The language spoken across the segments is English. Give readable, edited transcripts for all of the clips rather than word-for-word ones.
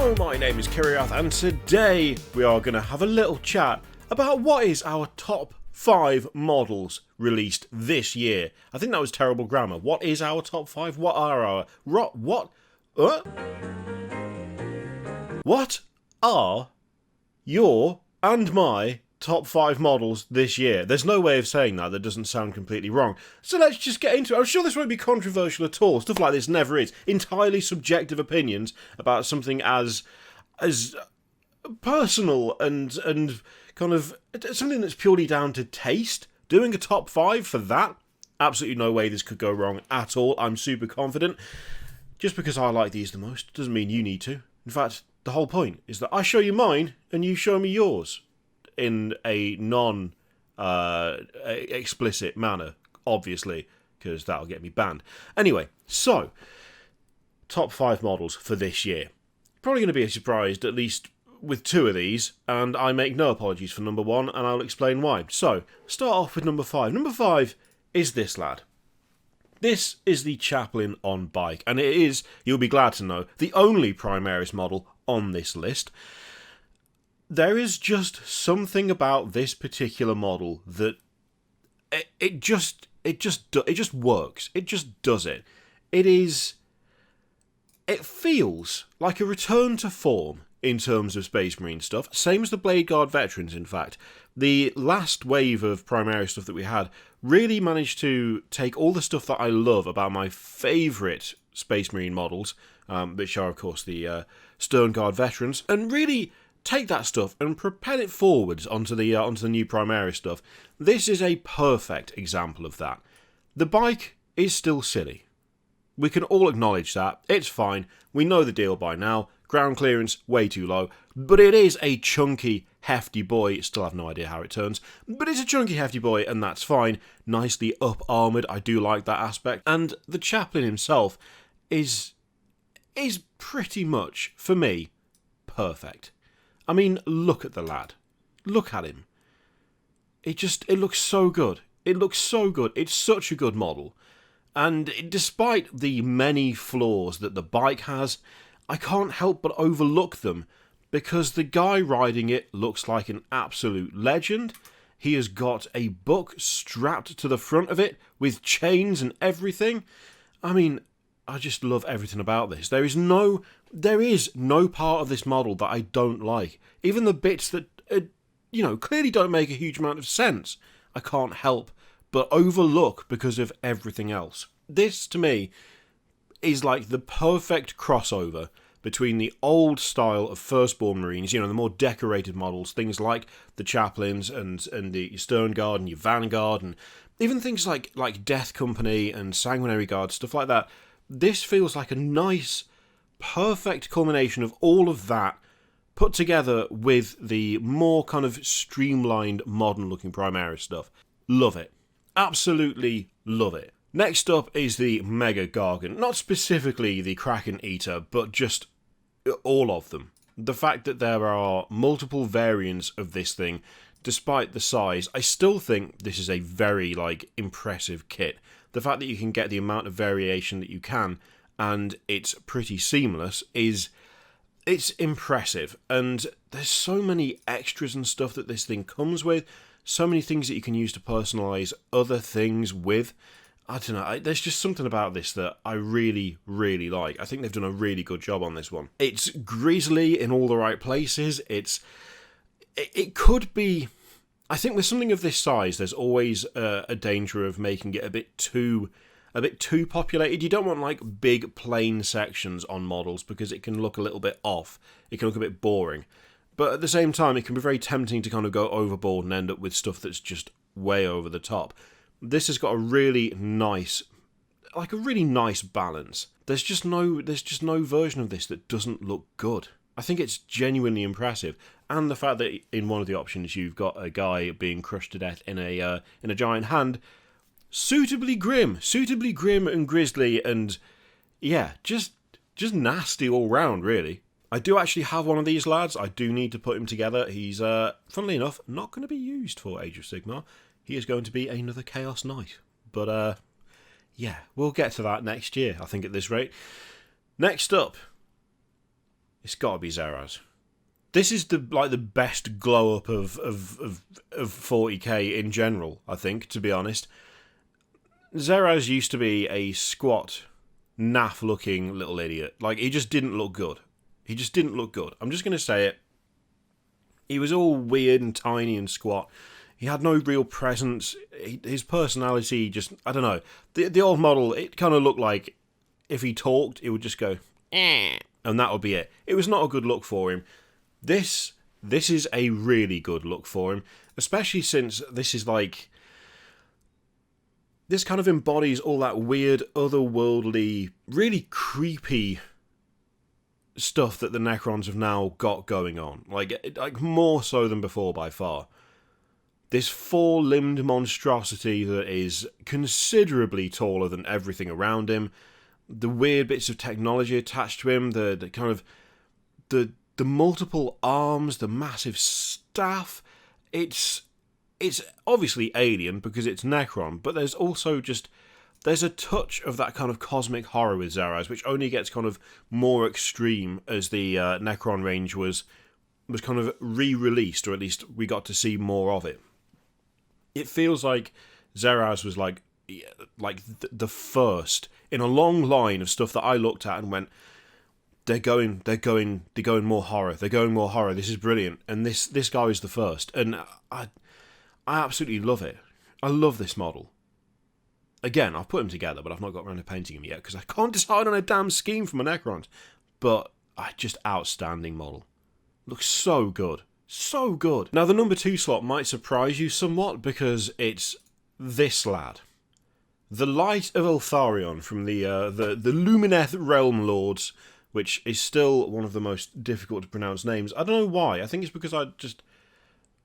Hello, my name is Kiriath, and today we are going to have a little chat about what is our top 5 models released this year. I think that was terrible grammar. What is our top 5? What are our... What are your and my top 5 models this year? There's no way of saying that doesn't sound completely wrong. So let's just get into it. I'm sure this won't be controversial at all. Stuff like this never is. Entirely subjective opinions about something as personal and kind of something that's purely down to taste. Doing a top 5 for that, absolutely no way this could go wrong at all. I'm super confident. Just because I like these the most doesn't mean you need to. In fact, the whole point is that I show you mine and you show me yours in a non-explicit manner, obviously, because that'll get me banned. Anyway, so, top 5 models for this year. Probably going to be surprised, at least with 2 of these, and I make no apologies for number 1, and I'll explain why. So, start off with number 5. Number 5 is this lad. This is the Chaplin on bike, and it is, you'll be glad to know, the only Primaris model on this list. There is just something about this particular model that it just works. It just does it. It feels like a return to form in terms of Space Marine stuff. Same as the Blade Guard veterans, in fact. The last wave of Primaris stuff that we had really managed to take all the stuff that I love about my favourite Space Marine models, which are, of course, the Stern Guard veterans, and really take that stuff and propel it forwards onto the new Primaris stuff. This is a perfect example of that. The bike is still silly. We can all acknowledge that. It's fine. We know the deal by now. Ground clearance, way too low. But it is a chunky, hefty boy. Still have no idea how it turns. But it's a chunky, hefty boy, and that's fine. Nicely up-armoured. I do like that aspect. And the Chaplain himself is pretty much, for me, perfect. I mean, look at the lad. Look at him. It looks so good. It looks so good. It's such a good model. And despite the many flaws that the bike has, I can't help but overlook them, because the guy riding it looks like an absolute legend. He has got a book strapped to the front of it with chains and everything. I mean, I just love everything about this. There is no part of this model that I don't like. Even the bits that, clearly don't make a huge amount of sense, I can't help but overlook because of everything else. This, to me, is like the perfect crossover between the old style of Firstborn Marines, the more decorated models, things like the Chaplains and the Stern Guard and your Vanguard, and even things like Death Company and Sanguinary Guard, stuff like that. This feels like a nice, perfect culmination of all of that put together with the more kind of streamlined, modern-looking Primaris stuff. Love it. Absolutely love it. Next up is the Mega Gargan. Not specifically the Kraken Eater, but just all of them. The fact that there are multiple variants of this thing, despite the size, I still think this is a very, impressive kit. The fact that you can get the amount of variation that you can, and it's pretty seamless, it's impressive. And there's so many extras and stuff that this thing comes with, so many things that you can use to personalise other things with. I don't know, there's just something about this that I really, really like. I think they've done a really good job on this one. It's grisly in all the right places. It could be... I think with something of this size, there's always a danger of making it a bit too populated. You don't want big plain sections on models because it can look a little bit off. It can look a bit boring. But at the same time, it can be very tempting to kind of go overboard and end up with stuff that's just way over the top. This has got a really nice balance. There's just no version of this that doesn't look good. I think it's genuinely impressive, and the fact that in one of the options you've got a guy being crushed to death in a giant hand, suitably grim and grisly, and yeah, just nasty all round, really. I do actually have one of these lads. I do need to put him together. He's, funnily enough, not going to be used for Age of Sigmar. He is going to be another Chaos Knight. But, yeah, we'll get to that next year, I think, at this rate. Next up, It's got to be Zeraz. This is the best glow up of 40k in general, I think, to be honest. Zeraz used to be a squat, naff looking little idiot. Like, he just didn't look good. He just didn't look good. I'm just going to say it. He was all weird and tiny and squat. He had no real presence. His personality just, I don't know. The old model, it kind of looked like if he talked, it would just go, eh, and that would be it. It was not a good look for him. This is a really good look for him, especially since this is like, this kind of embodies all that weird, otherworldly, really creepy stuff that the Necrons have now got going on. Like more so than before by far. This four-limbed monstrosity that is considerably taller than everything around him. The weird bits of technology attached to him. The kind of the multiple arms, the massive staff. It's obviously alien because it's Necron, but there's also there's a touch of that kind of cosmic horror with Zeraz, which only gets kind of more extreme as the Necron range was kind of re-released, or at least we got to see more of it. It feels like Zeraz was like the first in a long line of stuff that I looked at and went, they're going more horror. They're going more horror. This is brilliant. And this guy is the first, and I absolutely love it. I love this model. Again, I've put him together, but I've not got around to painting him yet because I can't decide on a damn scheme for my Necrons. But just outstanding model. Looks so good. So good. Now, the number 2 slot might surprise you somewhat because it's this lad. The Light of Altharion from the Lumineth Realm Lords, which is still one of the most difficult to pronounce names. I don't know why. I think it's because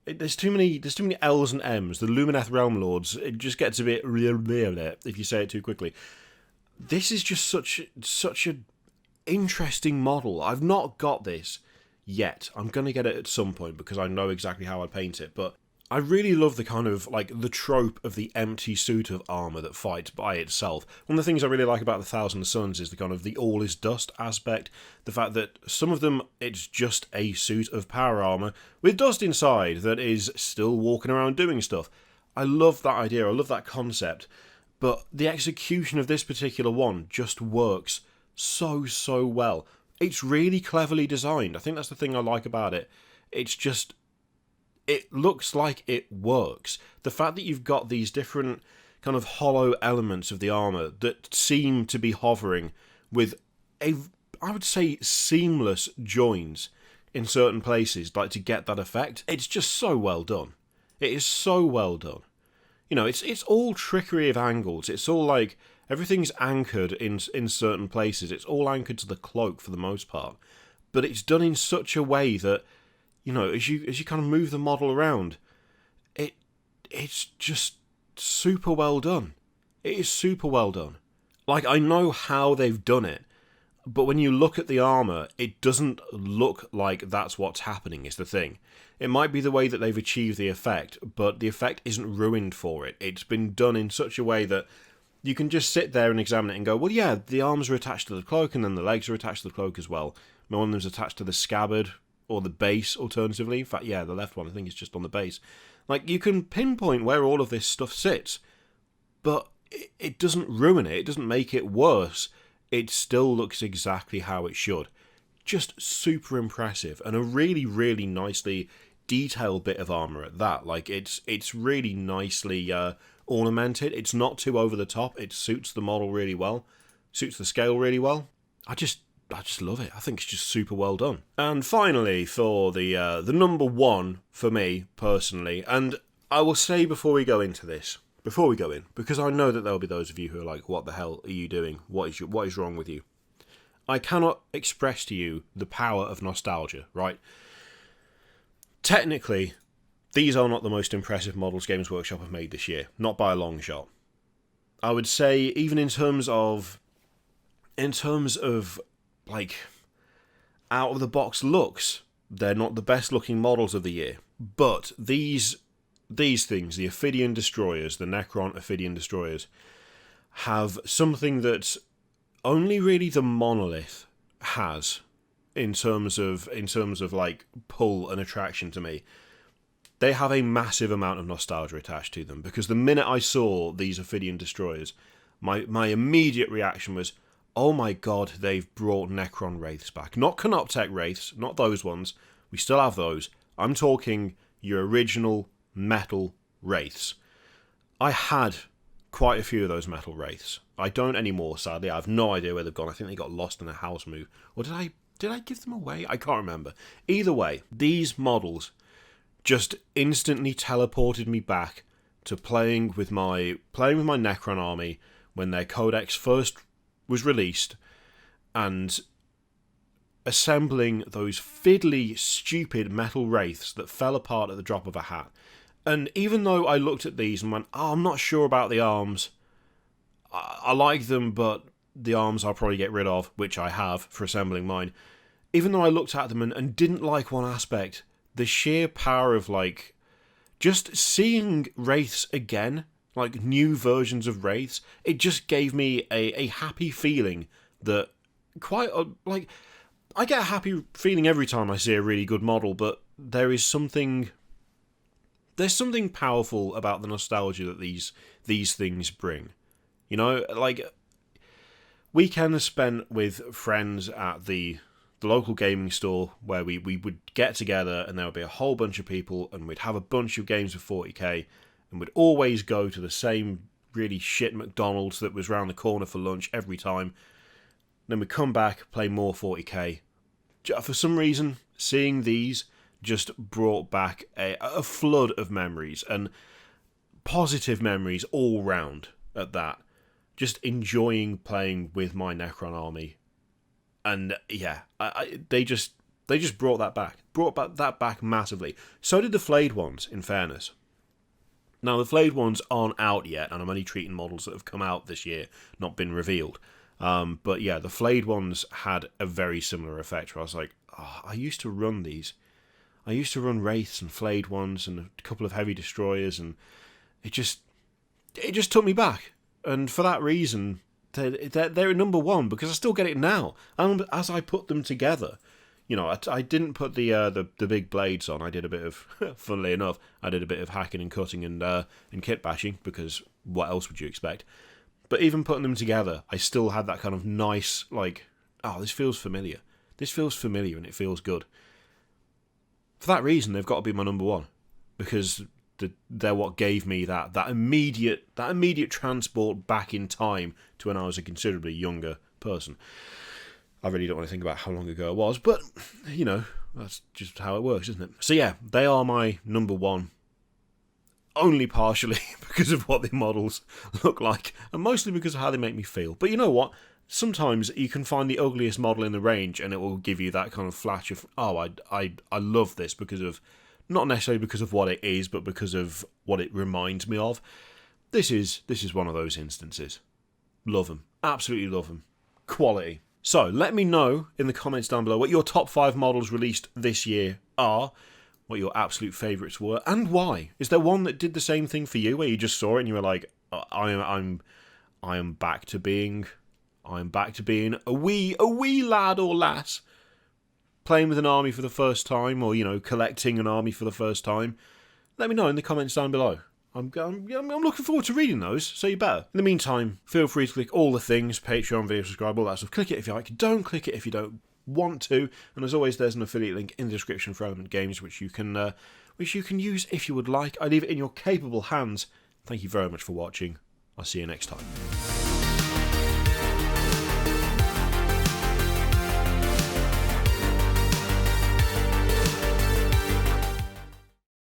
there's too many L's and M's. The Lumineth Realm Lords, it just gets a bit if you say it too quickly. This is just such an interesting model. I've not got this yet. I'm going to get it at some point because I know exactly how I'd paint it, but I really love the kind of, like, the trope of the empty suit of armour that fights by itself. One of the things I really like about the Thousand Suns is the kind of the all is dust aspect. The fact that some of them, it's just a suit of power armour with dust inside that is still walking around doing stuff. I love that idea, I love that concept, but the execution of this particular one just works so well. It's really cleverly designed. I think that's the thing I like about it. It's just, it looks like it works. The fact that you've got these different kind of hollow elements of the armour that seem to be hovering with I would say, seamless joins in certain places, like to get that effect. It's just so well done. It is so well done. You know, it's all trickery of angles. It's all like, everything's anchored in certain places. It's all anchored to the cloak for the most part. But it's done in such a way that, you know, as you kind of move the model around, it's just super well done. It is super well done. Like, I know how they've done it, but when you look at the armour, it doesn't look like that's what's happening, is the thing. It might be the way that they've achieved the effect, but the effect isn't ruined for it. It's been done in such a way that you can just sit there and examine it and go, well, yeah, the arms are attached to the cloak, and then the legs are attached to the cloak as well. One of them's attached to the scabbard, or the base, alternatively. In fact, yeah, the left one, I think, is just on the base. Like, you can pinpoint where all of this stuff sits, but it doesn't ruin it. It doesn't make it worse. It still looks exactly how it should. Just super impressive, and a really, really nicely detailed bit of armour at that. Like, it's really nicely ornamented. It's not too over the top. It suits the model really well. Suits the scale really well. I just love it. I think it's just super well done. And finally, for the number 1 for me, personally, and I will say before we go in, because I know that there'll be those of you who are like, what the hell are you doing? What is wrong with you? I cannot express to you the power of nostalgia, right? Technically, these are not the most impressive models Games Workshop have made this year, not by a long shot. I would say, even in terms of like, out of the box looks, they're not the best looking models of the year. But these things, the Ophidian Destroyers, the Necron Ophidian Destroyers, have something that only really the Monolith has, in terms of like pull and attraction to me. They have a massive amount of nostalgia attached to them, because the minute I saw these Altharion Destroyers, my immediate reaction was, oh my god, they've brought Necron Wraiths back. Not Canoptech Wraiths, not those ones. We still have those. I'm talking your original metal Wraiths. I had quite a few of those metal Wraiths. I don't anymore, sadly. I have no idea where they've gone. I think they got lost in a house move. Or did I give them away? I can't remember. Either way, these models just instantly teleported me back to playing with my Necron army when their codex first was released, and assembling those fiddly, stupid metal wraiths that fell apart at the drop of a hat. And even though I looked at these and went, oh, I'm not sure about the arms, I like them, but the arms I'll probably get rid of, which I have for assembling mine. Even though I looked at them and didn't like one aspect, the sheer power of, like, just seeing wraiths again, like new versions of wraiths, it just gave me a happy feeling that like, I get a happy feeling every time I see a really good model, but there's something powerful about the nostalgia that these things bring. You know, like, weekends spent with friends at the local gaming store where we would get together and there would be a whole bunch of people and we'd have a bunch of games for 40k, and we'd always go to the same really shit McDonald's that was round the corner for lunch every time. Then we'd come back, play more 40k. For some reason, seeing these just brought back a flood of memories, and positive memories all round at that. Just enjoying playing with my Necron army. And yeah, they just brought that back. Brought that back massively. So did the flayed ones, in fairness. Now, the flayed ones aren't out yet, and I'm only treating models that have come out this year, not been revealed. But yeah, the flayed ones had a very similar effect, where I was like, oh, I used to run these. I used to run wraiths and flayed ones and a couple of heavy destroyers, and it just took me back. And for that reason, they're number one, because I still get it now. And as I put them together, you know, I didn't put the big blades on. I did a bit of, funnily enough, I did a bit of hacking and cutting and kit bashing, because what else would you expect? But even putting them together, I still had that kind of nice, like, oh, this feels familiar. This feels familiar and it feels good. For that reason, they've got to be my number one, because they're what gave me that immediate transport back in time to when I was a considerably younger person. I really don't want to think about how long ago it was, but, you know, that's just how it works, isn't it? So yeah, they are my number one, only partially because of what the models look like, and mostly because of how they make me feel. But you know what? Sometimes you can find the ugliest model in the range and it will give you that kind of flash of, oh, I love this, because of, not necessarily because of what it is, but because of what it reminds me of. This is one of those instances. Love them. Absolutely love them. Quality. So, let me know in the comments down below what your top 5 models released this year are, what your absolute favourites were, and why. Is there one that did the same thing for you, where you just saw it and you were like, I am back to being a wee lad or lass, playing with an army for the first time, or, you know, collecting an army for the first time? Let me know in the comments down below. I'm looking forward to reading those, so you better. In the meantime, feel free to click all the things, Patreon, video, subscribe, all that stuff. Click it if you like. Don't click it if you don't want to. And as always, there's an affiliate link in the description for Element Games, which you can use if you would like. I leave it in your capable hands. Thank you very much for watching. I'll see you next time.